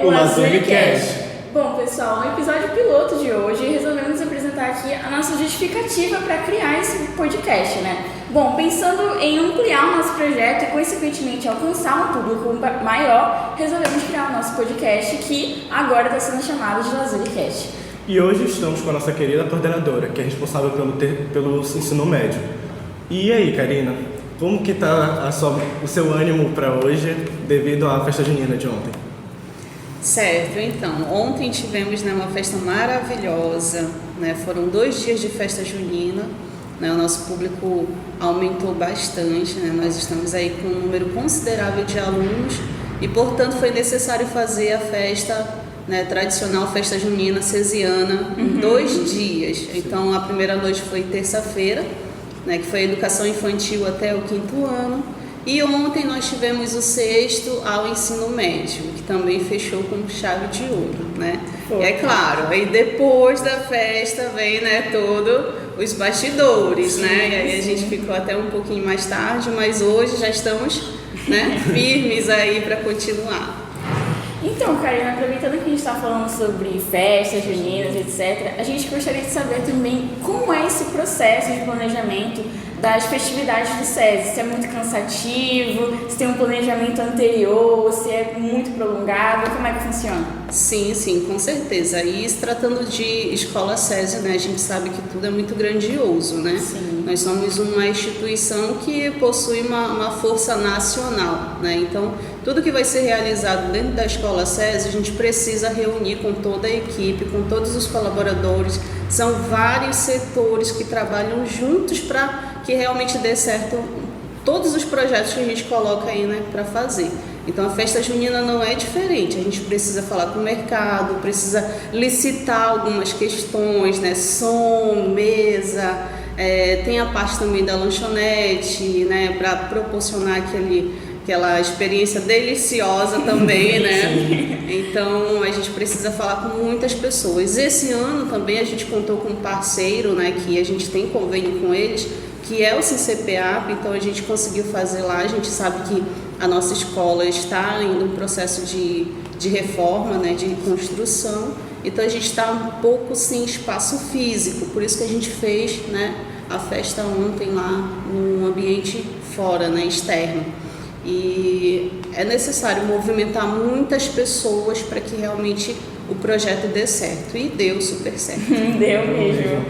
o LazuliCast. Bom, pessoal, no episódio piloto de hoje, resolvemos apresentar aqui a nossa justificativa para criar esse podcast, né? Bom, pensando em ampliar o nosso projeto e, consequentemente, alcançar um público maior, resolvemos criar o nosso podcast, que agora está sendo chamado de LazuliCast. E hoje estamos com a nossa querida coordenadora, que é responsável pelo ensino médio. E aí, Karina, como que está o seu ânimo para hoje devido à festa junina de ontem? Certo, então, ontem tivemos uma festa maravilhosa, foram 2 dias de festa junina, o nosso público aumentou bastante, nós estamos aí com um número considerável de alunos e, portanto, foi necessário fazer a festa tradicional, festa junina cesiana, em 2 dias. Então, a primeira noite foi terça-feira, que foi a educação infantil até o 5º ano. E ontem nós tivemos o 6º ao ensino médio, que também fechou com chave de ouro, E é claro, aí depois da festa vem, todos os bastidores, Sim, E aí a gente ficou até um pouquinho mais tarde, mas hoje já estamos, firmes aí para continuar. Então, Karina, aproveitando que a gente está falando sobre festas juninas, etc., a gente gostaria de saber também como é esse processo de planejamento das festividades do SESI. Se é muito cansativo, se tem um planejamento anterior, se é muito prolongado, como é que funciona? Sim, com certeza. E se tratando de escola SESI, a gente sabe que tudo é muito grandioso, Sim. Nós somos uma instituição que possui uma força nacional, Então, tudo que vai ser realizado dentro da escola SESI, a gente precisa reunir com toda a equipe, com todos os colaboradores. São vários setores que trabalham juntos para que realmente dê certo todos os projetos que a gente coloca aí, para fazer. Então, a festa junina não é diferente. A gente precisa falar com o mercado, precisa licitar algumas questões, som, mesa, tem a parte também da lanchonete, para proporcionar aquela experiência deliciosa também, Então, a gente precisa falar com muitas pessoas. Esse ano também a gente contou com um parceiro, que a gente tem convênio com eles, que é o SINCEPEAP. Então, a gente conseguiu fazer lá. A gente sabe que a nossa escola está em um processo de reforma, de construção. Então, a gente está um pouco sem espaço físico. Por isso que a gente fez, a festa ontem lá no ambiente fora, externo. E é necessário movimentar muitas pessoas para que realmente o projeto dê certo. E deu super certo. Deu mesmo.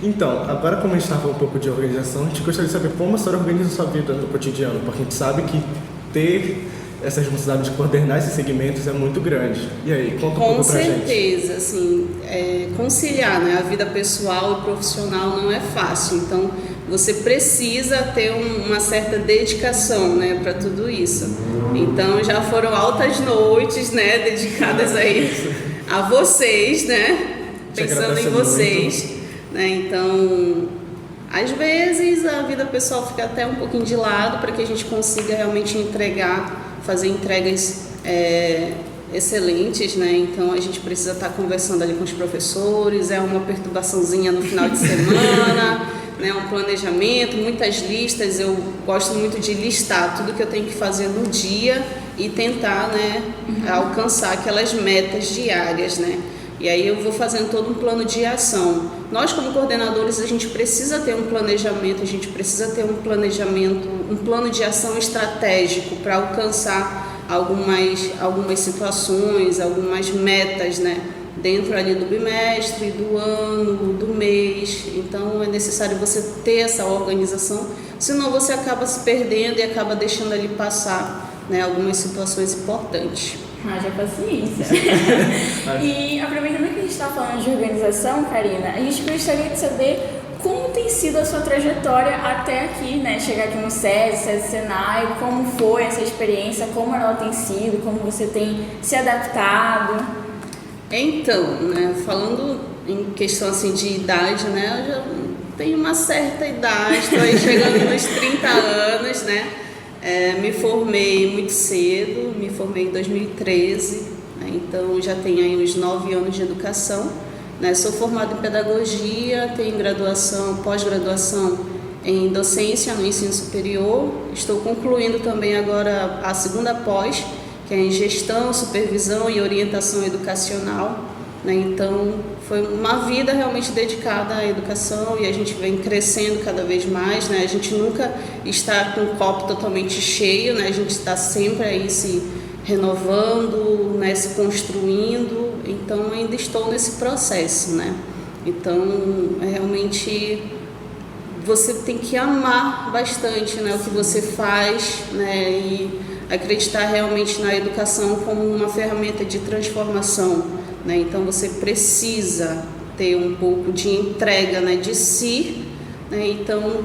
Então, agora como a gente estava um pouco de organização, a gente gostaria de saber como a senhora organiza a sua vida no cotidiano, porque a gente sabe que ter essa responsabilidade de coordenar esses segmentos é muito grande. E aí, conta um pouco pra gente. Com certeza, conciliar a vida pessoal e profissional não é fácil. Então, você precisa ter uma certa dedicação, para tudo isso. Então, já foram altas noites, dedicadas aí a vocês, pensando em vocês. Então, às vezes a vida pessoal fica até um pouquinho de lado para que a gente consiga realmente fazer entregas excelentes, Então a gente precisa estar conversando ali com os professores, é uma perturbaçãozinha no final de semana, um planejamento, muitas listas. Eu gosto muito de listar tudo que eu tenho que fazer no dia e tentar, alcançar aquelas metas diárias, E aí eu vou fazendo todo um plano de ação. Nós, como coordenadores, a gente precisa ter um planejamento, a gente precisa ter um plano de ação estratégico para alcançar algumas situações, algumas metas, dentro ali do bimestre, do ano, do mês. Então, é necessário você ter essa organização, senão você acaba se perdendo e acaba deixando ali passar, algumas situações importantes. Haja paciência. E aproveitando que a gente está falando de organização, Karina, a gente gostaria de saber como tem sido a sua trajetória até aqui, chegar aqui no SESI Senai, como foi essa experiência, como ela tem sido, como você tem se adaptado. Então, falando em questão de idade, eu já tenho uma certa idade, estou aí chegando nos 30 anos, me formei muito cedo, me formei em 2013, então já tenho aí uns 9 anos de educação, Sou formada em pedagogia, tenho graduação, pós-graduação em docência no ensino superior, estou concluindo também agora a segunda pós que é em gestão, supervisão e orientação educacional, né? Então, foi uma vida realmente dedicada à educação e a gente vem crescendo cada vez mais, né? A gente nunca está com o copo totalmente cheio, né? A gente está sempre aí se renovando, né? Se construindo, então ainda estou nesse processo, né? Então, realmente você tem que amar bastante, né, o que você faz, né, e acreditar realmente na educação como uma ferramenta de transformação, né? Então você precisa ter um pouco de entrega, né, de si, né? Então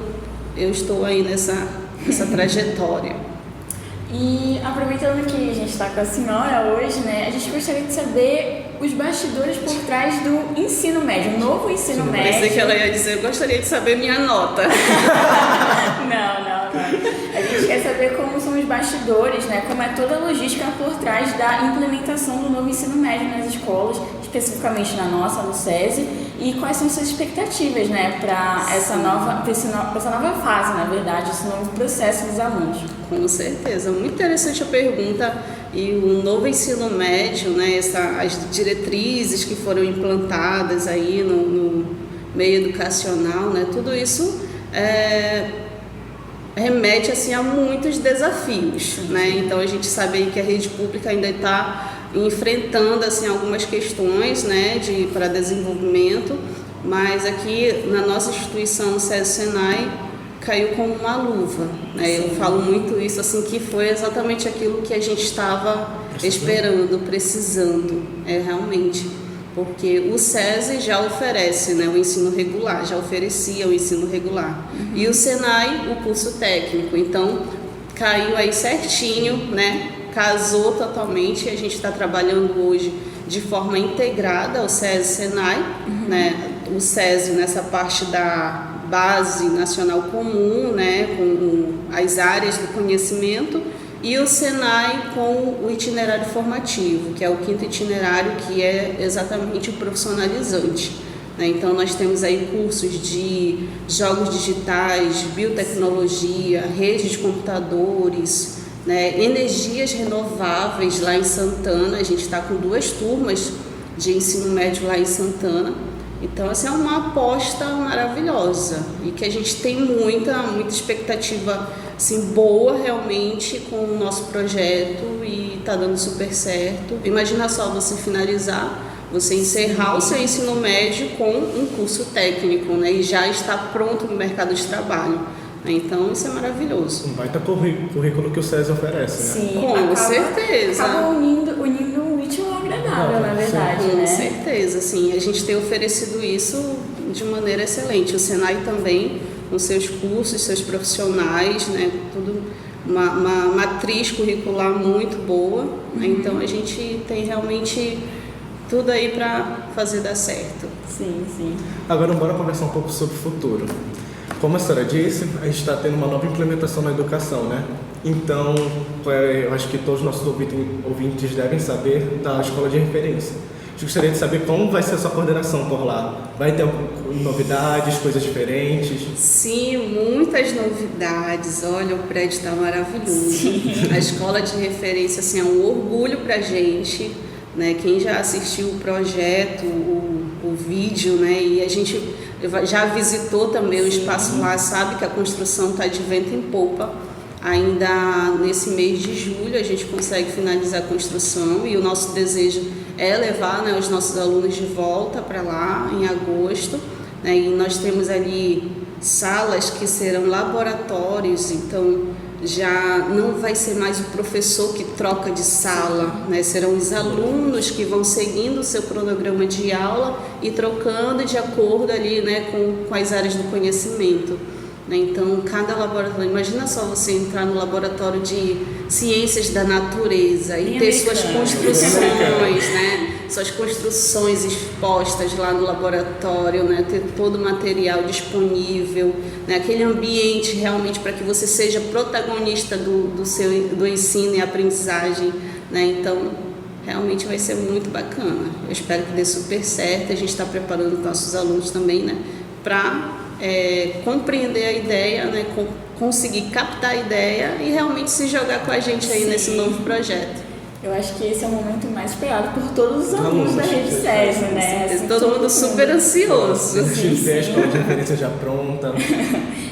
eu estou aí nessa trajetória. E aproveitando que a gente está com a senhora hoje, né, a gente gostaria de saber os bastidores por trás do ensino médio, o novo ensino médio. Pensei que ela ia dizer, eu gostaria de saber minha nota. Não. A gente quer saber como são os bastidores, né, como é toda a logística por trás da implementação do novo ensino médio nas escolas, especificamente na nossa, no SESI, e quais são suas expectativas, né, para essa nova fase, na verdade, esse novo processo dos alunos. Com certeza, muito interessante a pergunta. E o novo ensino médio, né, as diretrizes que foram implantadas aí no meio educacional, né, tudo isso remete assim, a muitos desafios, né? Então a gente sabe aí que a rede pública ainda está enfrentando assim, algumas questões, né, para desenvolvimento, mas aqui na nossa instituição, o SESI-Senai, caiu como uma luva, né? Eu falo muito isso, assim, que foi exatamente aquilo que a gente estava esperando, precisando, realmente, porque o SESI já oferece, né, o ensino regular, já oferecia o ensino regular, e o Senai, o curso técnico, então caiu aí certinho, né, casou totalmente, a gente está trabalhando hoje de forma integrada, o SESI-Senai, né, o SESI nessa parte da Base Nacional Comum, né, com as áreas do conhecimento, e o Senai com o itinerário formativo, que é o 5º itinerário, que é exatamente o profissionalizante, né? Então nós temos aí cursos de jogos digitais, biotecnologia, rede de computadores, né, energias renováveis lá em Santana. A gente está com 2 turmas de ensino médio lá em Santana. Então, essa é uma aposta maravilhosa e que a gente tem muita expectativa assim, boa realmente com o nosso projeto e está dando super certo. Imagina só você finalizar, você encerrar o seu ensino médio com um curso técnico, né, e já está pronto no mercado de trabalho. Então, isso é maravilhoso. Um baita currículo que o SESI oferece, né? Sim, com certeza. Acaba unindo o útil ao agradável, na verdade, com né? certeza, sim. A gente tem oferecido isso de maneira excelente. O Senai também, com seus cursos, seus profissionais, né? Tudo uma matriz curricular muito boa. Né? Então, a gente tem realmente tudo aí para fazer dar certo. Sim. Agora, bora conversar um pouco sobre o futuro. Como a senhora disse, a gente está tendo uma nova implementação na educação, né? Então, eu acho que todos os nossos ouvintes devem saber da escola de referência. Eu gostaria de saber como vai ser a sua coordenação por lá. Vai ter novidades, coisas diferentes? Sim, muitas novidades. Olha, o prédio está maravilhoso. Sim. A escola de referência assim, é um orgulho para a gente, né? Quem já assistiu o projeto, o vídeo, né? E a gente já visitou também o espaço lá, sabe que a construção está de vento em popa. Ainda nesse mês de julho a gente consegue finalizar a construção e o nosso desejo é levar, né, os nossos alunos de volta para lá em agosto, né? E nós temos ali salas que serão laboratórios, então já não vai ser mais o professor que troca de sala, né? Serão os alunos que vão seguindo o seu cronograma de aula e trocando de acordo ali, né, com as áreas do conhecimento. Né? Então, cada laboratório, imagina só você entrar no laboratório de ciências da natureza e ter suas construções, né? Suas construções expostas lá no laboratório, né? Ter todo o material disponível, né? Aquele ambiente realmente para que você seja protagonista do ensino e aprendizagem, né? Então, realmente vai ser muito bacana. Eu espero que dê super certo. A gente está preparando nossos alunos também, né? Para compreender a ideia, né? Conseguir captar a ideia e realmente se jogar com a gente aí nesse novo projeto. Eu acho que esse é o momento mais esperado por todos os alunos da Rede SESI, né? Assim, todo mundo super ansioso. A gente vê a escola de referência já pronta.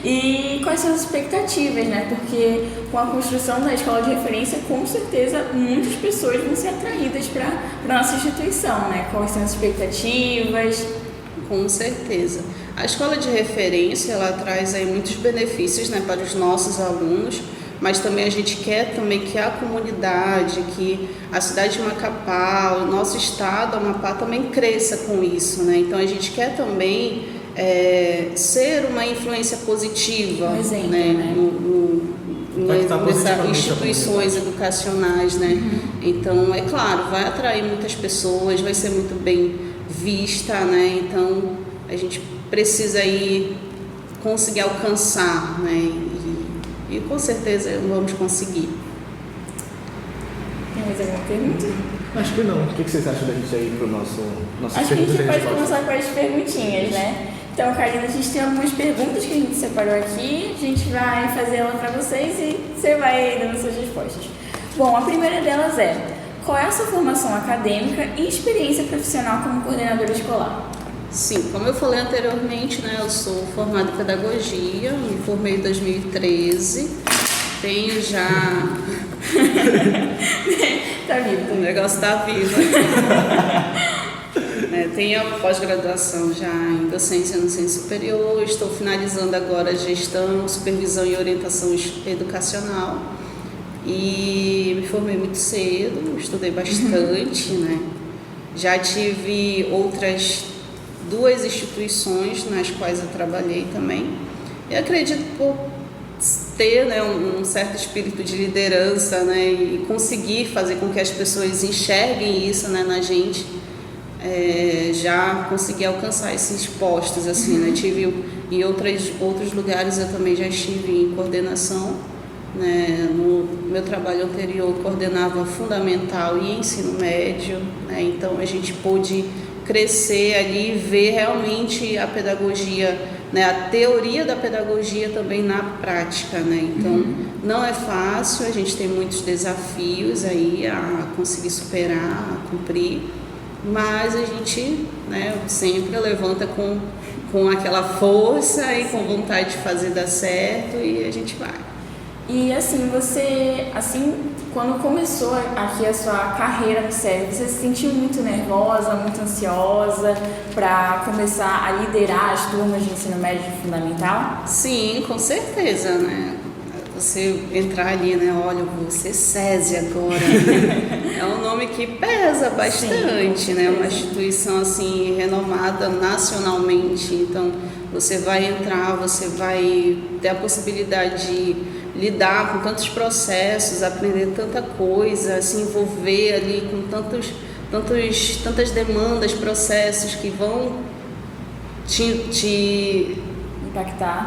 E quais são as expectativas, né? Porque com a construção da escola de referência, com certeza muitas pessoas vão ser atraídas para a nossa instituição, né? Quais são as expectativas? Com certeza. A escola de referência, ela traz aí muitos benefícios, né, para os nossos alunos, mas também a gente quer também que a comunidade, que a cidade de Macapá, o nosso estado, Amapá, também cresça com isso, né? Então a gente quer também ser uma influência positiva, Um exemplo, né? Nessas instituições educacionais, né? Então, é claro, vai atrair muitas pessoas, vai ser muito bem vista, né? Então, a gente precisa aí conseguir alcançar, né? E com certeza vamos conseguir. Tem mais alguma pergunta? Acho que não. O que vocês acham da gente ir pro nosso Acho que a gente pode respostas? começar com as perguntinhas, né? Então, Karina, a gente tem algumas perguntas que a gente separou aqui, a gente vai fazer ela para vocês e você vai dando suas respostas. Bom, a primeira delas é: qual é a sua formação acadêmica e experiência profissional como coordenadora escolar? Sim, como eu falei anteriormente, né, eu sou formada em pedagogia, me formei em 2013, tenho já... Tá vivo. O negócio está vivo. Tenho a pós-graduação já em docência no ensino superior, estou finalizando agora a gestão, supervisão e orientação educacional e me formei muito cedo, estudei bastante, né? Já tive outras 2 instituições nas quais eu trabalhei também. Eu acredito por ter, né, um certo espírito de liderança, né, e conseguir fazer com que as pessoas enxerguem isso, né, na gente, já consegui alcançar esses postos, assim, né? Tive em outros lugares, eu também já estive em coordenação, né? No meu trabalho anterior, coordenava fundamental e ensino médio, né? Então a gente pôde crescer ali e ver realmente a pedagogia, né? A teoria da pedagogia também na prática, né? Então não é fácil, a gente tem muitos desafios aí a conseguir superar, a cumprir, mas a gente, né, sempre levanta com aquela força e com vontade de fazer dar certo e a gente vai. E assim, você, assim, quando começou aqui a sua carreira no SESI, você se sentiu muito nervosa, muito ansiosa para começar a liderar as turmas de ensino médio fundamental? Sim, com certeza, né? Você entrar ali, né? Olha, eu vou ser SESI agora. É um nome que pesa bastante, sim, né? Uma instituição assim renomada nacionalmente. Então, você vai entrar, você vai ter a possibilidade de lidar com tantos processos, aprender tanta coisa, se envolver ali com tantas demandas, processos que vão te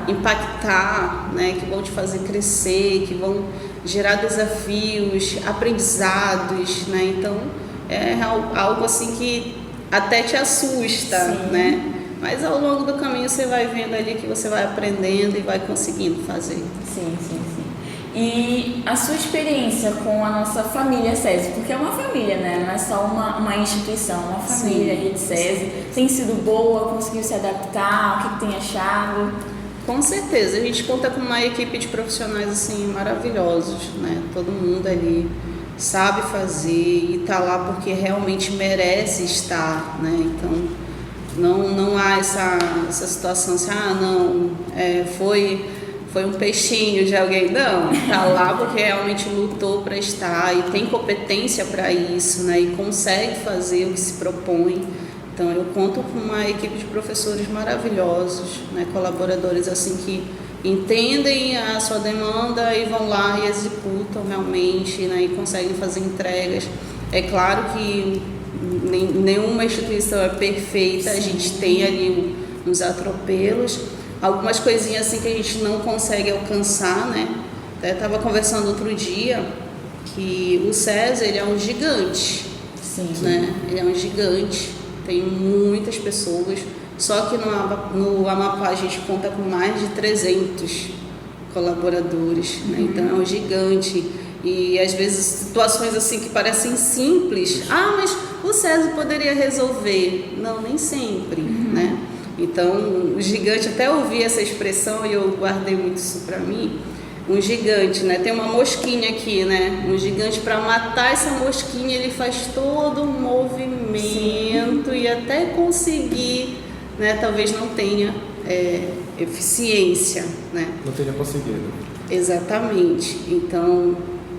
impactar, né, que vão te fazer crescer, que vão gerar desafios, aprendizados, né? Então é algo assim que até te assusta, sim, né? Mas ao longo do caminho você vai vendo ali que você vai aprendendo e vai conseguindo fazer. Sim, sim, sim. E a sua experiência com a nossa família SESI, porque é uma família, né? Não é só uma instituição, uma família, a Rede SESI, tem sido boa, conseguiu se adaptar, o que tem achado? Com certeza, a gente conta com uma equipe de profissionais assim maravilhosos, né? Todo mundo ali sabe fazer e está lá porque realmente merece estar, né? Então não há essa situação assim, foi um peixinho de alguém. Não, está lá porque realmente lutou para estar e tem competência para isso, né? E consegue fazer o que se propõe. Então eu conto com uma equipe de professores maravilhosos, né? Colaboradores assim que entendem a sua demanda e vão lá e executam realmente, né? E conseguem fazer entregas. É claro que nenhuma instituição é perfeita, a gente tem ali uns atropelos, algumas coisinhas assim que a gente não consegue alcançar, né? Até estava conversando outro dia que o SESI, ele é um gigante, sim, né? Ele é um gigante, tem muitas pessoas, só que no Amapá a gente conta com mais de 300 colaboradores, né? Então é um gigante E às vezes situações assim que parecem simples, mas o SESI poderia resolver. Não, nem sempre, né? Então, o gigante, até ouvi essa expressão e eu guardei muito isso para mim. Um gigante, né? Tem uma mosquinha aqui, né? Um gigante, para matar essa mosquinha, ele faz todo um movimento. Sim. E até conseguir, né? Talvez não tenha eficiência, né? Não tenha conseguido. Exatamente. Então,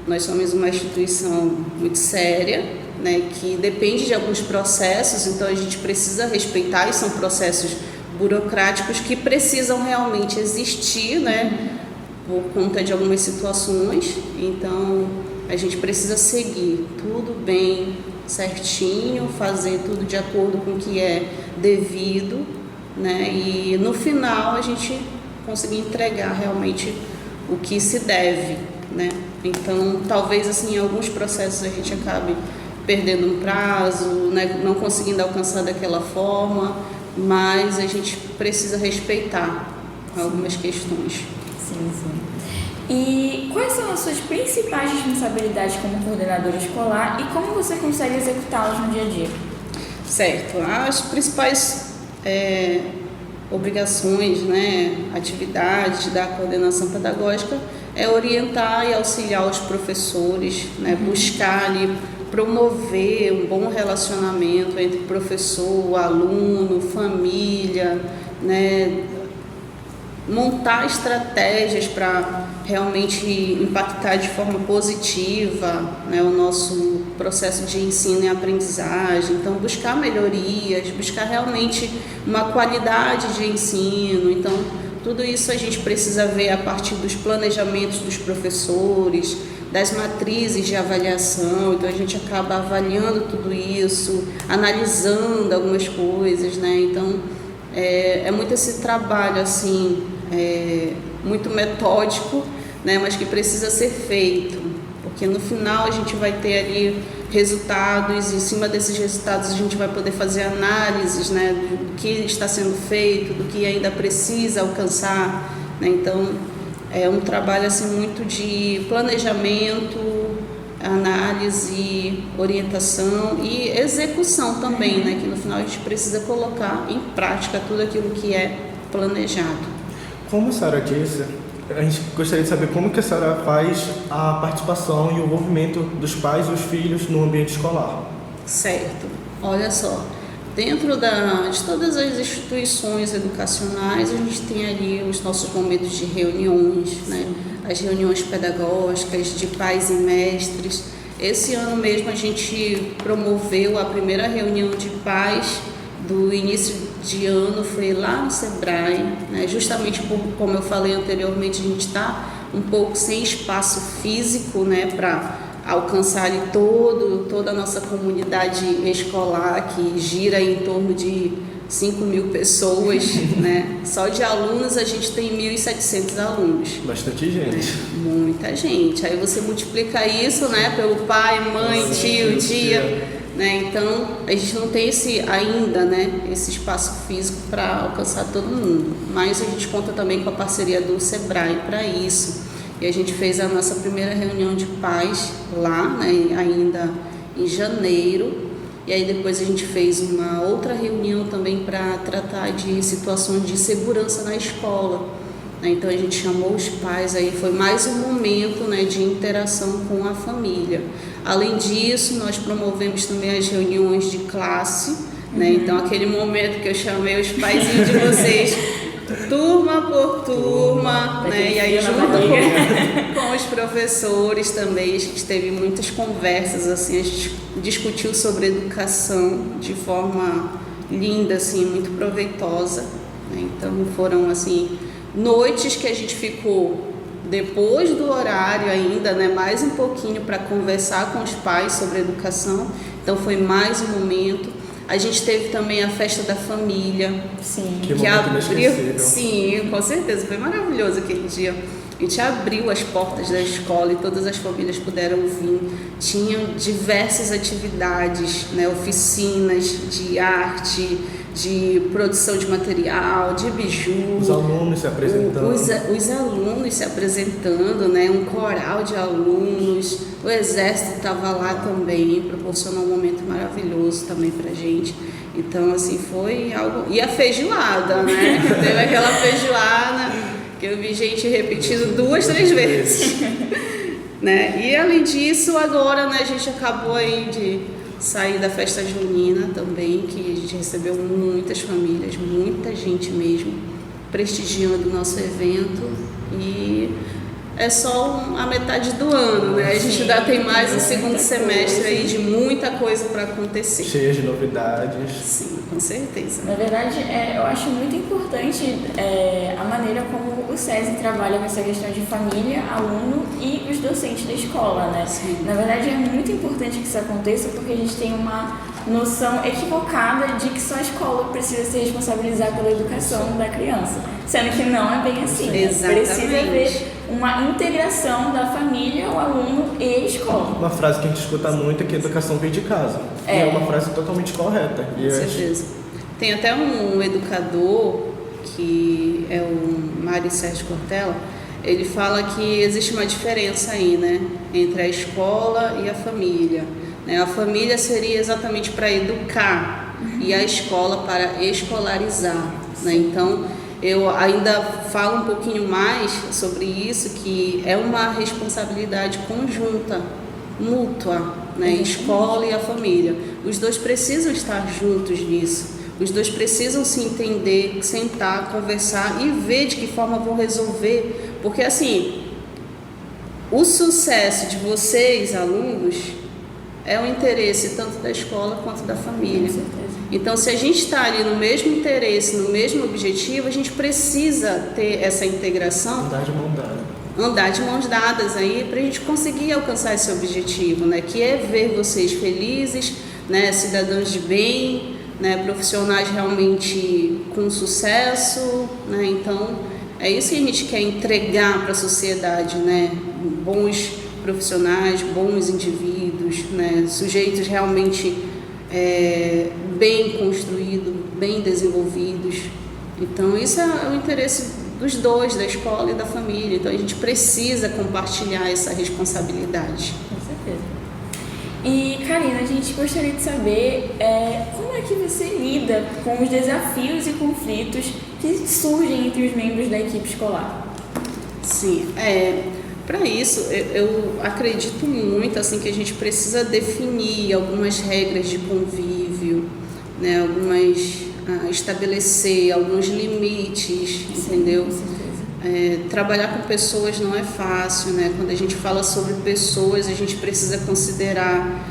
nós somos uma instituição muito séria, né? Que depende de alguns processos, então a gente precisa respeitar, e são processos burocráticos que precisam realmente existir, né? Por conta de algumas situações, então a gente precisa seguir tudo bem certinho, fazer tudo de acordo com o que é devido, né? E no final a gente conseguir entregar realmente o que se deve, né? Então talvez assim em alguns processos a gente acabe perdendo um prazo, né? Não conseguindo alcançar daquela forma, mas a gente precisa respeitar algumas questões. Sim, sim. E quais são as suas principais responsabilidades como coordenadora escolar e como você consegue executá-las no dia a dia? Certo. As principais obrigações, né, atividades da coordenação pedagógica é orientar e auxiliar os professores, né, buscar ali promover um bom relacionamento entre professor, aluno, família, né, montar estratégias para realmente impactar de forma positiva, né, o nosso processo de ensino e aprendizagem. Então, buscar melhorias, buscar realmente uma qualidade de ensino. Então, tudo isso a gente precisa ver a partir dos planejamentos dos professores, das matrizes de avaliação. Então, a gente acaba avaliando tudo isso, analisando algumas coisas, né? Então, é muito esse trabalho, assim, muito metódico, né, mas que precisa ser feito, porque no final a gente vai ter ali resultados, e em cima desses resultados a gente vai poder fazer análises, né, do que está sendo feito, do que ainda precisa alcançar, né? Então é um trabalho assim muito de planejamento, análise, orientação e execução também, né, que no final a gente precisa colocar em prática tudo aquilo que é planejado. Como a senhora disse, a gente gostaria de saber como que a senhora faz a participação e o envolvimento dos pais e os filhos no ambiente escolar. Certo. Olha só, dentro de todas as instituições educacionais, a gente tem ali os nossos momentos de reuniões, né? As reuniões pedagógicas de pais e mestres. Esse ano mesmo a gente promoveu a primeira reunião de pais do início de ano, foi lá no Sebrae, né? Justamente como eu falei anteriormente, a gente está um pouco sem espaço físico, né, para alcançar ali toda a nossa comunidade escolar, que gira em torno de 5.000 pessoas, né? Só de alunos a gente tem 1.700 alunos. Bastante gente. Muita gente. Aí você multiplica isso, né, pelo pai, mãe, tio, tia, né? Então a gente não tem ainda, né, esse espaço físico para alcançar todo mundo. Mas a gente conta também com a parceria do Sebrae para isso. E a gente fez a nossa primeira reunião de pais lá, né, ainda em janeiro. E aí depois a gente fez uma outra reunião também para tratar de situações de segurança na escola, né? Então a gente chamou os pais, aí foi mais um momento, né, de interação com a família. Além disso, nós promovemos também as reuniões de classe, né? Então aquele momento que eu chamei os paizinhos de vocês, turma por turma, né? E aí junto com os professores também, a gente teve muitas conversas, assim, a gente discutiu sobre educação de forma linda, assim, muito proveitosa, né? Então foram, assim, noites que a gente ficou depois do horário ainda, né, mais um pouquinho para conversar com os pais sobre educação. Então foi mais um momento. A gente teve também a festa da família, sim, que abriu, sim, com certeza, foi maravilhoso aquele dia. A gente abriu as portas da escola e todas as famílias puderam vir. Tinham diversas atividades, né, oficinas de arte, de produção de material, de biju. Os alunos se apresentando. Os alunos se apresentando, né? Um coral de alunos. O Exército estava lá também, proporcionou um momento maravilhoso também pra gente. Então, assim, foi algo... E a feijoada, né? Teve aquela feijoada que eu vi gente repetindo 2, 3 vezes. Né? E, além disso, agora, né, a gente acabou aí de sair da festa junina também, que a gente recebeu muitas famílias, muita gente mesmo, prestigiando o nosso evento. E é só a metade do ano, né? A gente ainda tem mais um segundo semestre aí de muita coisa para acontecer. Cheia de novidades. Sim, com certeza. Na verdade, eu acho muito importante a maneira como o SESI trabalha com essa questão de família, aluno e os docentes da escola, né? Sim. Na verdade, é muito importante que isso aconteça porque a gente tem uma noção equivocada de que só a escola precisa se responsabilizar pela educação da criança, sendo que não é bem assim. Né? Exatamente. Precisa haver uma integração da família, o aluno e a escola. Uma frase que a gente escuta muito é que a educação vem de casa. E é uma frase totalmente correta. Com certeza. Tem até um educador, que é o Mário Sérgio Cortella, ele fala que existe uma diferença aí, né, entre a escola e a família. Né? A família seria exatamente para educar e a escola para escolarizar. Né? Então, eu ainda falo um pouquinho mais sobre isso, que é uma responsabilidade conjunta, mútua, né? Escola e a família. Os dois precisam estar juntos nisso. Os dois precisam se entender, sentar, conversar e ver de que forma vão resolver. Porque, assim, o sucesso de vocês, alunos, é o interesse tanto da escola quanto da família. Com certeza. Então, se a gente está ali no mesmo interesse, no mesmo objetivo, a gente precisa ter essa integração, andar de mãos dadas aí para a gente conseguir alcançar esse objetivo, né? Que é ver vocês felizes, né? Cidadãos de bem, né? Profissionais realmente com sucesso, né? Então, é isso que a gente quer entregar para a sociedade, né? Bons profissionais, bons indivíduos, né? Sujeitos realmente bem construídos, bem desenvolvidos. Então, isso é o interesse dos dois, da escola e da família. Então, a gente precisa compartilhar essa responsabilidade. Com certeza. E, Karina, a gente gostaria de saber como é que você lida com os desafios e conflitos que surgem entre os membros da equipe escolar? Sim, para isso, eu acredito muito assim, que a gente precisa definir algumas regras de convívio, né, estabelecer alguns limites, entendeu? Com certeza. Trabalhar com pessoas não é fácil, né? Quando a gente fala sobre pessoas, a gente precisa considerar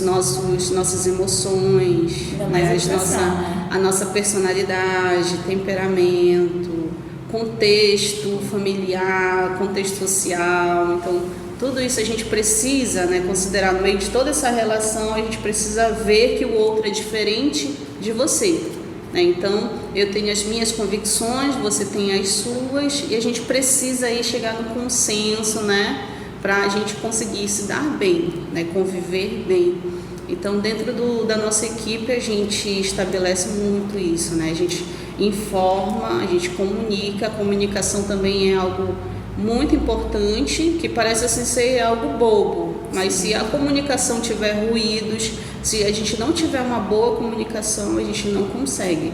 nossas emoções, né? A nossa personalidade, temperamento, contexto familiar, contexto social. Então, tudo isso a gente precisa, né, considerar no meio de toda essa relação. A gente precisa ver que o outro é diferente de você, né? Então, eu tenho as minhas convicções, você tem as suas, e a gente precisa aí chegar no consenso, né, para a gente conseguir se dar bem, né, conviver bem. Então, dentro da nossa equipe, a gente estabelece muito isso, né? A gente informa, a gente comunica. A comunicação também é algo muito importante, que parece assim ser algo bobo, mas se a comunicação tiver ruídos, se a gente não tiver uma boa comunicação, a gente não consegue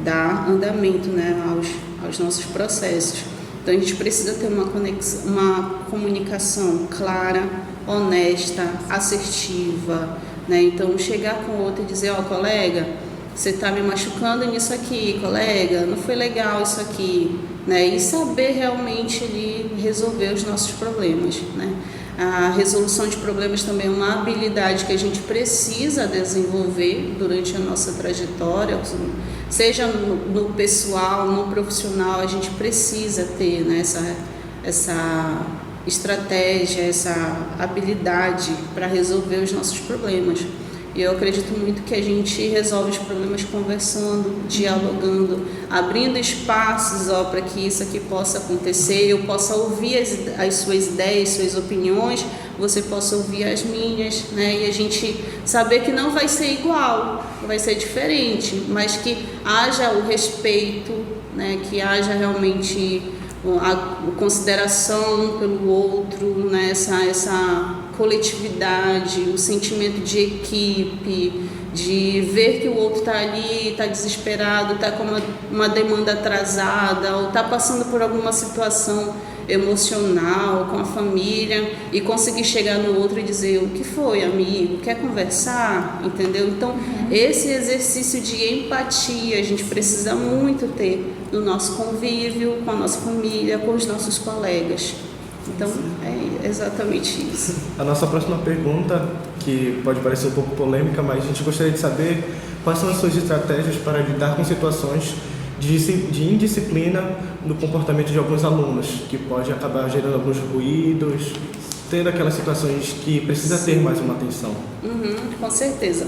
dar andamento, né, aos nossos processos. Então, a gente precisa ter uma comunicação clara, honesta, assertiva, né? Então, chegar com o outro e dizer, colega, você está me machucando nisso aqui, colega, não foi legal isso aqui, né? E saber realmente ali resolver os nossos problemas, né? A resolução de problemas também é uma habilidade que a gente precisa desenvolver durante a nossa trajetória, seja no pessoal, no profissional. A gente precisa ter, né, essa estratégia, essa habilidade para resolver os nossos problemas. E eu acredito muito que a gente resolve os problemas conversando, dialogando, abrindo espaços para que isso aqui possa acontecer, eu possa ouvir as suas ideias, suas opiniões, você possa ouvir as minhas, né? E a gente saber que não vai ser igual, vai ser diferente, mas que haja o respeito, né? Que haja realmente a consideração um pelo outro, né? Essa coletividade, o sentimento de equipe, de ver que o outro está ali, está desesperado, está com uma demanda atrasada ou está passando por alguma situação emocional com a família e conseguir chegar no outro e dizer: o que foi, amigo? Quer conversar? Entendeu? Então, esse exercício de empatia a gente precisa muito ter no nosso convívio, com a nossa família, com os nossos colegas. Então, é exatamente isso. A nossa próxima pergunta, que pode parecer um pouco polêmica, mas a gente gostaria de saber quais são as suas estratégias para lidar com situações de indisciplina no comportamento de alguns alunos, que pode acabar gerando alguns ruídos, tendo aquelas situações que precisa ter mais uma atenção. Com certeza.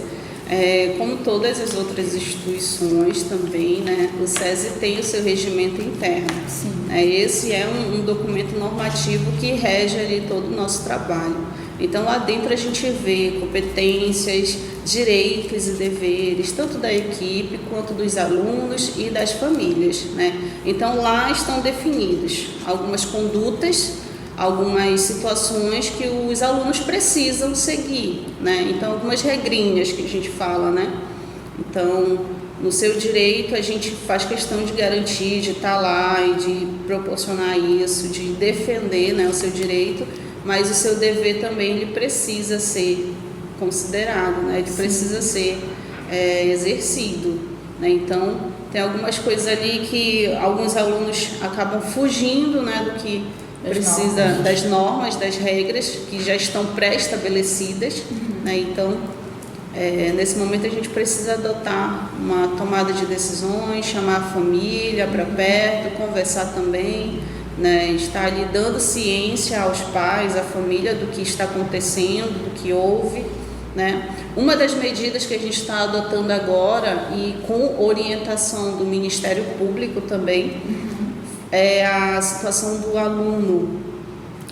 Como todas as outras instituições também, né, o SESI tem o seu regimento interno. Esse é um documento normativo que rege ali todo o nosso trabalho. Então, lá dentro a gente vê competências, direitos e deveres, tanto da equipe quanto dos alunos e das famílias, né? Então, lá estão definidos algumas condutas, algumas situações que os alunos precisam seguir, né? Então, algumas regrinhas que a gente fala, né? Então, no seu direito, a gente faz questão de garantir, de estar lá e de proporcionar isso, de defender, né, o seu direito, mas o seu dever também ele precisa ser considerado, né? Ele precisa ser exercido, né? Então, tem algumas coisas ali que alguns alunos acabam fugindo, né, do que precisa, das normas, das regras que já estão pré-estabelecidas, né? Então, nesse momento a gente precisa adotar uma tomada de decisões, chamar a família para perto, conversar também, né? Estar ali dando ciência aos pais, à família do que está acontecendo, do que houve, né? Uma das medidas que a gente está adotando agora e com orientação do Ministério Público também é a situação do aluno,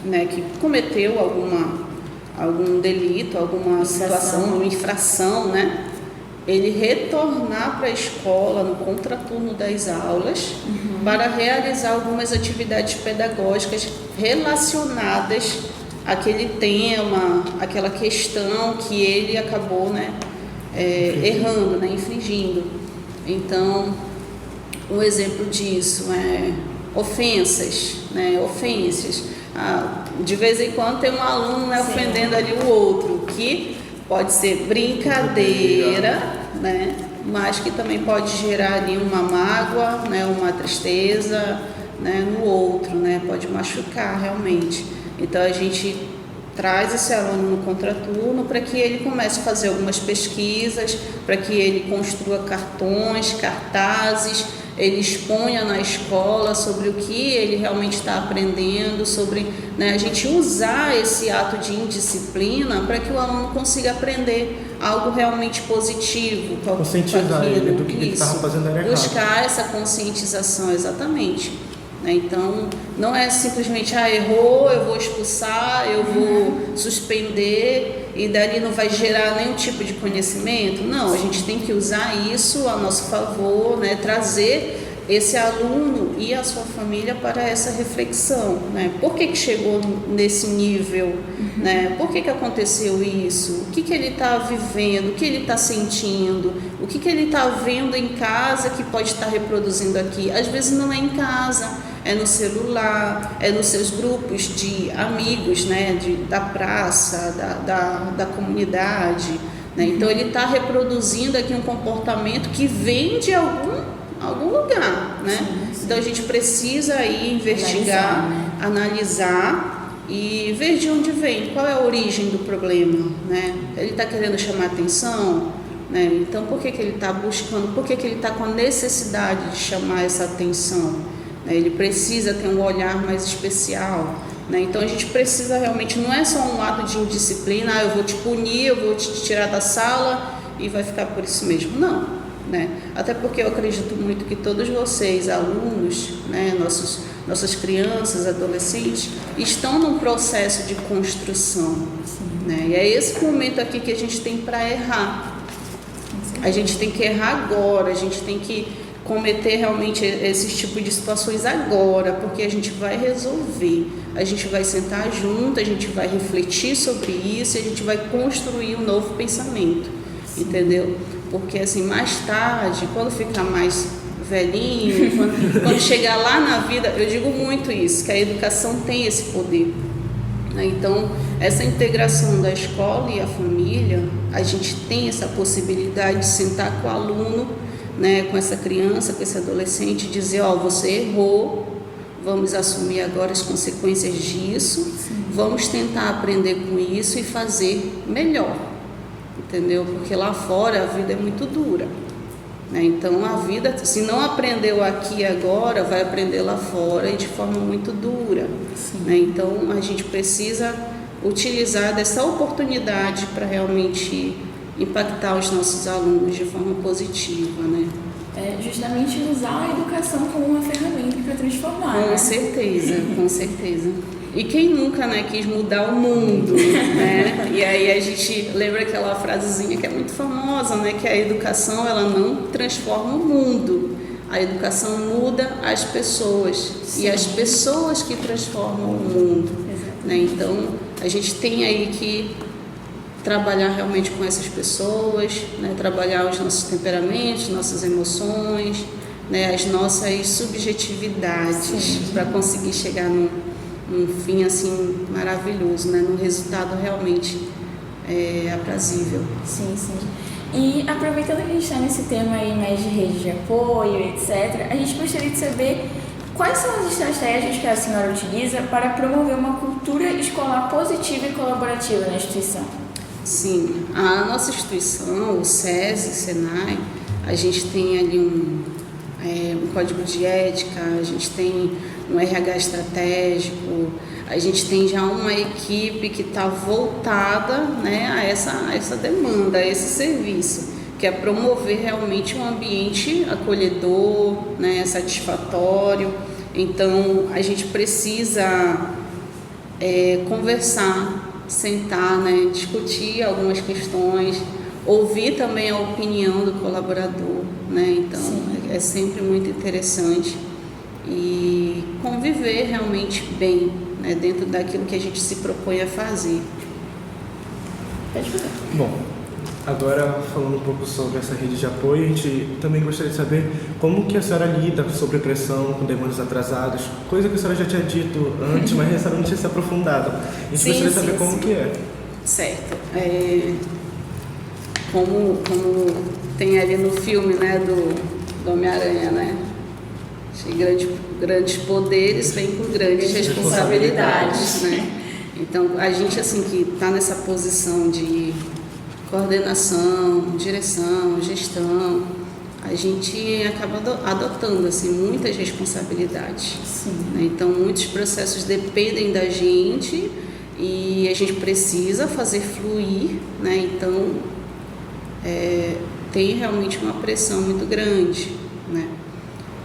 né, que cometeu algum delito, alguma situação, uma infração, né? Ele retornar para a escola no contraturno das aulas para realizar algumas atividades pedagógicas relacionadas àquele tema, àquela questão que ele acabou, né, errando, né, infringindo. Então, um exemplo disso é ofensas, né, ofensas. De vez em quando tem um aluno, né, ofendendo ali o outro, que pode ser brincadeira, né, mas que também pode gerar ali uma mágoa, né, uma tristeza, né, no outro, né, pode machucar realmente. Então a gente traz esse aluno no contraturno para que ele comece a fazer algumas pesquisas, para que ele construa cartões, cartazes, ele exponha na escola sobre o que ele realmente está aprendendo, sobre, né, a gente usar esse ato de indisciplina para que o aluno consiga aprender algo realmente positivo. Conscientizar ele do que ele estava fazendo era errado. Buscar essa conscientização, exatamente. Então, não é simplesmente, errou, eu vou expulsar, eu vou suspender e dali não vai gerar nenhum tipo de conhecimento. Não, a gente tem que usar isso a nosso favor, né? Trazer esse aluno e a sua família para essa reflexão, né? Por que chegou nesse nível, né? Por que aconteceu isso? O que ele está vivendo? O que ele está sentindo? O que ele está vendo em casa que pode estar reproduzindo aqui? Às vezes não é em casa, é no celular, é nos seus grupos de amigos, né? Da praça, da comunidade, né? Então ele está reproduzindo aqui um comportamento que vem de algum lugar, né? Sim. Então a gente precisa aí investigar, analisar e ver de onde vem, qual é a origem do problema, né? Ele está querendo chamar atenção, né? Então por que ele está buscando, por que ele está com a necessidade de chamar essa atenção? Ele precisa ter um olhar mais especial, né? Então a gente precisa realmente, não é só um ato de indisciplina, eu vou te punir, eu vou te tirar da sala e vai ficar por isso mesmo, não. Né? Até porque eu acredito muito que todos vocês, alunos, né, nossas crianças, adolescentes, estão num processo de construção, né? E é esse momento aqui que a gente tem para errar. A gente tem que errar agora, a gente tem que cometer realmente esses tipos de situações agora, porque a gente vai resolver, a gente vai sentar junto, a gente vai refletir sobre isso e a gente vai construir um novo pensamento, entendeu? Porque assim, mais tarde, quando ficar mais velhinho, quando chegar lá na vida, eu digo muito isso, que a educação tem esse poder, né? Então, essa integração da escola e a família, a gente tem essa possibilidade de sentar com o aluno, né, com essa criança, com esse adolescente, dizer, ó, você errou, vamos assumir agora as consequências disso, vamos tentar aprender com isso e fazer melhor, entendeu? Porque lá fora a vida é muito dura, né? Então a vida, se não aprendeu aqui e agora, vai aprender lá fora e de forma muito dura, né? Então a gente precisa utilizar dessa oportunidade para realmente impactar os nossos alunos de forma positiva, né? É justamente usar a educação como uma ferramenta para transformar, né? Com certeza, com certeza. E quem nunca, né, quis mudar o mundo, né? E aí a gente lembra aquela frasezinha que é muito famosa, né? Que a educação, ela não transforma o mundo. A educação muda as pessoas. Sim. E as pessoas que transformam o mundo, né? Então, a gente tem aí que trabalhar realmente com essas pessoas, né? Trabalhar os nossos temperamentos, nossas emoções, né? As nossas subjetividades, para conseguir chegar num fim assim maravilhoso, né? Num resultado realmente aprazível. Sim, sim. E aproveitando que a gente está nesse tema aí mais de rede de apoio, etc., a gente gostaria de saber quais são as estratégias que a senhora utiliza para promover uma cultura escolar positiva e colaborativa na instituição? Sim, a nossa instituição, o SESI, o SENAI, a gente tem ali um código de ética, a gente tem um RH estratégico, a gente tem já uma equipe que está voltada, né, a essa demanda, a esse serviço, que é promover realmente um ambiente acolhedor, né, satisfatório. Então, a gente precisa conversar, sentar, né, discutir algumas questões, ouvir também a opinião do colaborador, né? Então é sempre muito interessante e conviver realmente bem, né, dentro daquilo que a gente se propõe a fazer. Bom, agora falando um pouco sobre essa rede de apoio, a gente também gostaria de saber como que a senhora lida sobre pressão, com demandas atrasadas, coisa que a senhora já tinha dito antes, mas a senhora não tinha se aprofundado. A gente gostaria de saber como que é. Certo. Como tem ali no filme, né, do Homem-Aranha, né? Grandes poderes vêm com grandes responsabilidades, né? Então, a gente, assim, que está nessa posição de coordenação, direção, gestão, a gente acaba adotando, assim, muitas responsabilidades. Né? Então, muitos processos dependem da gente e a gente precisa fazer fluir, né? Então, tem realmente uma pressão muito grande, né?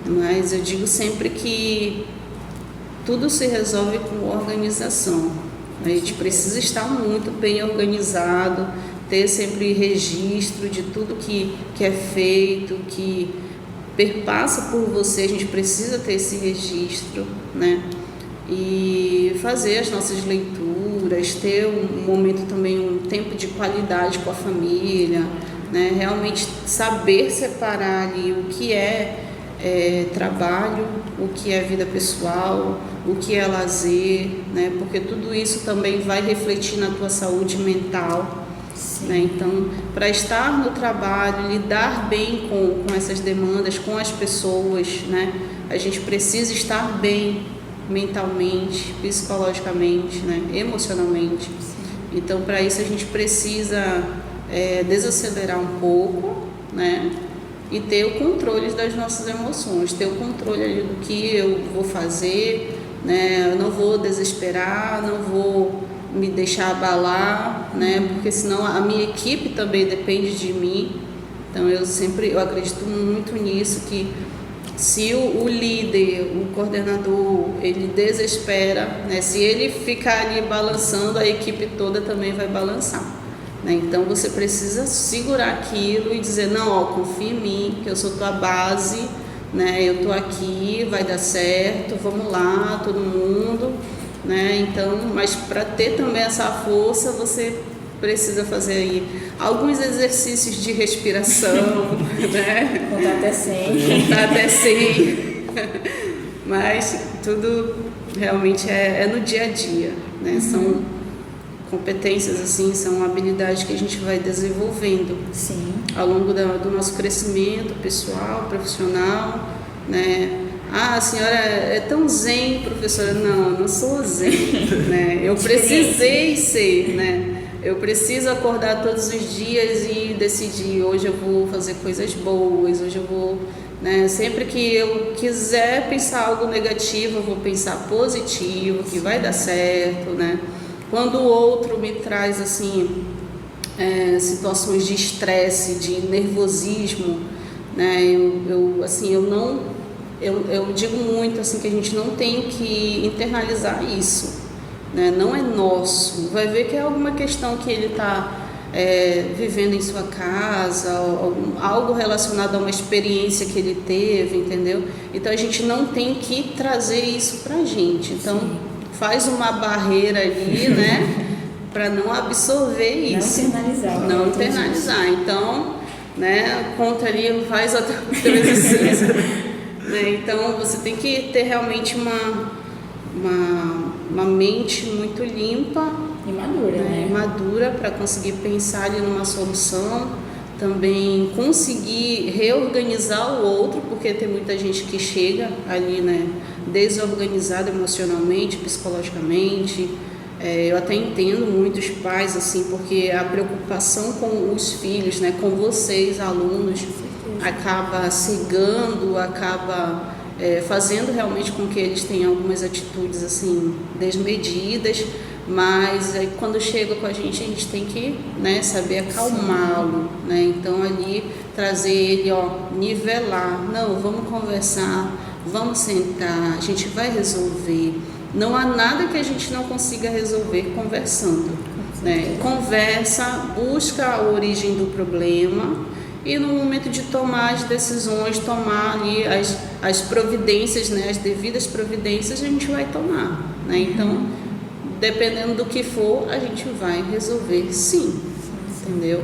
Mas eu digo sempre que tudo se resolve com organização. A gente precisa estar muito bem organizado, ter sempre registro de tudo que é feito, que perpassa por você, a gente precisa ter esse registro, né? E fazer as nossas leituras, ter um momento também, um tempo de qualidade com a família, né? Realmente saber separar ali o que é trabalho, o que é vida pessoal, o que é lazer, né? Porque tudo isso também vai refletir na tua saúde mental, né? Então, para estar no trabalho, lidar bem com essas demandas, com as pessoas, né? A gente precisa estar bem mentalmente, psicologicamente, né? Emocionalmente. Então, para isso a gente precisa desacelerar um pouco, né? E ter o controle das nossas emoções, ter o controle ali do que eu vou fazer, né? Eu não vou desesperar, não vou me deixar abalar, né? Porque senão a minha equipe também depende de mim. Então eu acredito muito nisso, que Se o líder, o coordenador, ele desespera, né? Se ele ficar ali balançando, a equipe toda também vai balançar, né? Então você precisa segurar aquilo e dizer, não, ó, confia em mim, que eu sou tua base, né? Eu tô aqui, vai dar certo, vamos lá, todo mundo, né? Então, mas para ter também essa força, você precisa fazer aí alguns exercícios de respiração, né? Contar até 100. Contar até 100. Mas tudo realmente é no dia a dia, né? São competências, assim, são habilidades que a gente vai desenvolvendo Sim. ao longo do nosso crescimento pessoal, profissional, né? Ah, a senhora é tão zen, professora. Não, eu não sou zen, né? Eu precisei ser, né? Eu preciso acordar todos os dias e decidir, hoje eu vou fazer coisas boas, hoje eu vou, né? Sempre que eu quiser pensar algo negativo, eu vou pensar positivo, que vai dar certo, né? Quando o outro me traz, assim, situações de estresse, de nervosismo, né? Eu digo muito, assim, que a gente não tem que internalizar isso, né? Não é nosso. Vai ver que é alguma questão que ele está vivendo em sua casa, algo relacionado a uma experiência que ele teve, entendeu? Então a gente não tem que trazer isso pra gente. Então faz uma barreira ali, né? Para não absorver isso. Não internalizar. Não internalizar. Então, né? Conta ali, faz o teu exercício. Né? Então você tem que ter realmente uma mente muito limpa E madura, né? Madura para conseguir pensar ali numa solução, também conseguir reorganizar o outro, porque tem muita gente que chega ali, né, desorganizada emocionalmente, psicologicamente. Eu até entendo muitos pais, assim, porque a preocupação com os filhos, né, com vocês, alunos, acaba cegando, acaba fazendo realmente com que eles tenham algumas atitudes assim desmedidas, mas aí quando chega com a gente tem que, né, saber acalmá-lo, né? Então ali trazer ele, nivelar, não, vamos conversar, vamos sentar, a gente vai resolver. Não há nada que a gente não consiga resolver conversando, né? Conversa, busca a origem do problema. E no momento de tomar as decisões, tomar ali as providências, né, as devidas providências, a gente vai tomar, né? Então, dependendo do que for, a gente vai resolver sim, entendeu?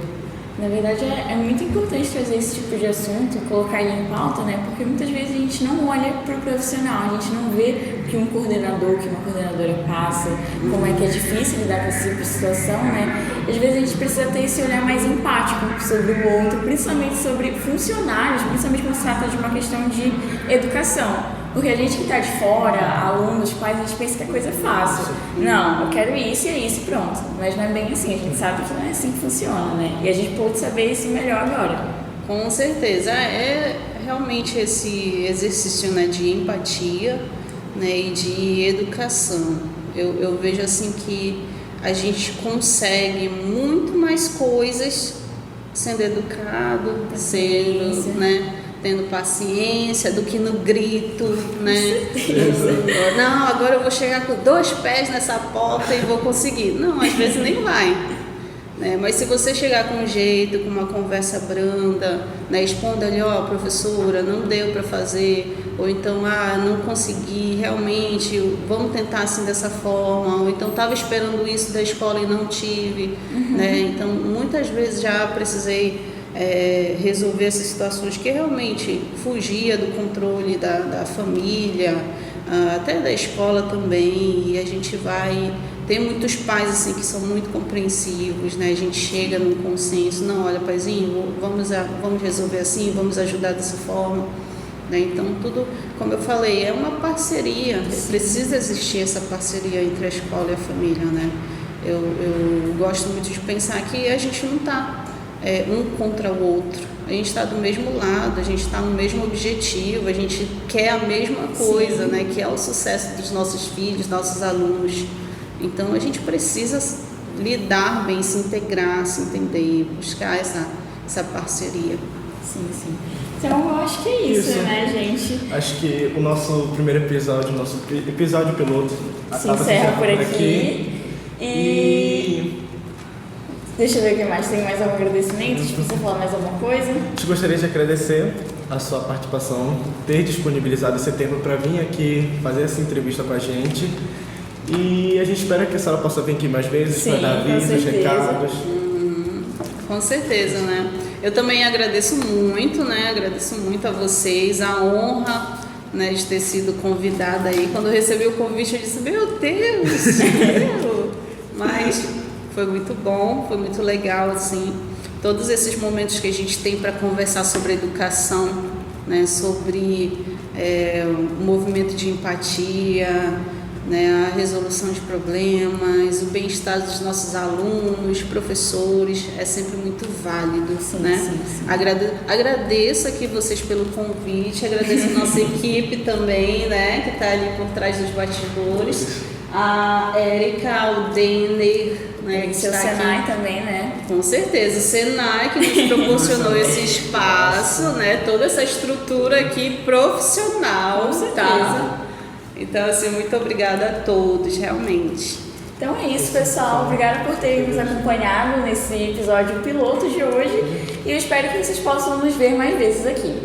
Na verdade, é muito importante trazer esse tipo de assunto, colocar ele em pauta, né? Porque muitas vezes a gente não olha para o profissional, a gente não vê o que um coordenador, que uma coordenadora passa, como é que é difícil lidar com esse tipo de situação, né? Às vezes a gente precisa ter esse olhar mais empático sobre o outro, principalmente sobre funcionários, principalmente quando se trata de uma questão de educação. Porque a gente que está de fora, alunos, pais, a gente pensa que a coisa é fácil. Não, eu quero isso e é isso, pronto. Mas não é bem assim, a gente sabe que não é assim que funciona, né? E a gente pode saber isso melhor agora. Com certeza, é realmente esse exercício, né, de empatia, né, e de educação. Eu vejo assim que a gente consegue muito mais coisas sendo educado, sendo, né, tendo paciência, do que no grito, né? Não, agora eu vou chegar com 2 pés nessa porta e vou conseguir. Não, às vezes nem vai, né? Mas se você chegar com um jeito, com uma conversa branda, né, expondo ali, professora, não deu para fazer, ou então, não consegui, realmente, vamos tentar assim dessa forma, ou então estava esperando isso da escola e não tive, né? Então, muitas vezes já precisei resolver essas situações que realmente fugia do controle da família, até da escola também, e a gente vai... Tem muitos pais assim que são muito compreensivos, né? A gente chega num consenso, não, olha, paizinho, vamos resolver assim, vamos ajudar dessa forma, né? Então tudo, como eu falei, é uma parceria, precisa existir essa parceria entre a escola e a família, né? Eu gosto muito de pensar que a gente não está um contra o outro, a gente está do mesmo lado, a gente está no mesmo objetivo, a gente quer a mesma coisa, né? Que é o sucesso dos nossos filhos, nossos alunos. Então a gente precisa lidar bem, se integrar, se entender, buscar essa parceria. Sim, sim. Então eu acho que é isso, né, gente? Acho que o nosso primeiro episódio, nosso episódio piloto, Se encerra por aqui. E deixa eu ver o que mais. Tem mais algum agradecimento? Se você falar mais alguma coisa? A gente gostaria de agradecer a sua participação, ter disponibilizado esse tempo para vir aqui fazer essa entrevista com a gente. E a gente espera que a senhora possa vir aqui mais vezes para dar avisos, recados. Com certeza, né? Eu também agradeço muito, né? Agradeço muito a vocês, a honra, né, de ter sido convidada aí. Quando eu recebi o convite, eu disse, meu Deus, mas foi muito bom, foi muito legal, assim. Todos esses momentos que a gente tem para conversar sobre educação, né, sobre o movimento de empatia, né, a resolução de problemas, o bem-estar dos nossos alunos, professores, é sempre muito válido, né? Sim. Agradeço aqui vocês pelo convite, agradeço a nossa equipe também, né, que está ali por trás dos bastidores, a Érica, o Denner, né, que está o Senai aqui também, né? Com certeza, o Senai que nos proporcionou esse espaço, né, toda essa estrutura aqui profissional, com certeza. Tá? Então, assim, muito obrigada a todos, realmente. Então é isso, pessoal. Obrigada por terem nos acompanhado nesse episódio piloto de hoje. E eu espero que vocês possam nos ver mais vezes aqui.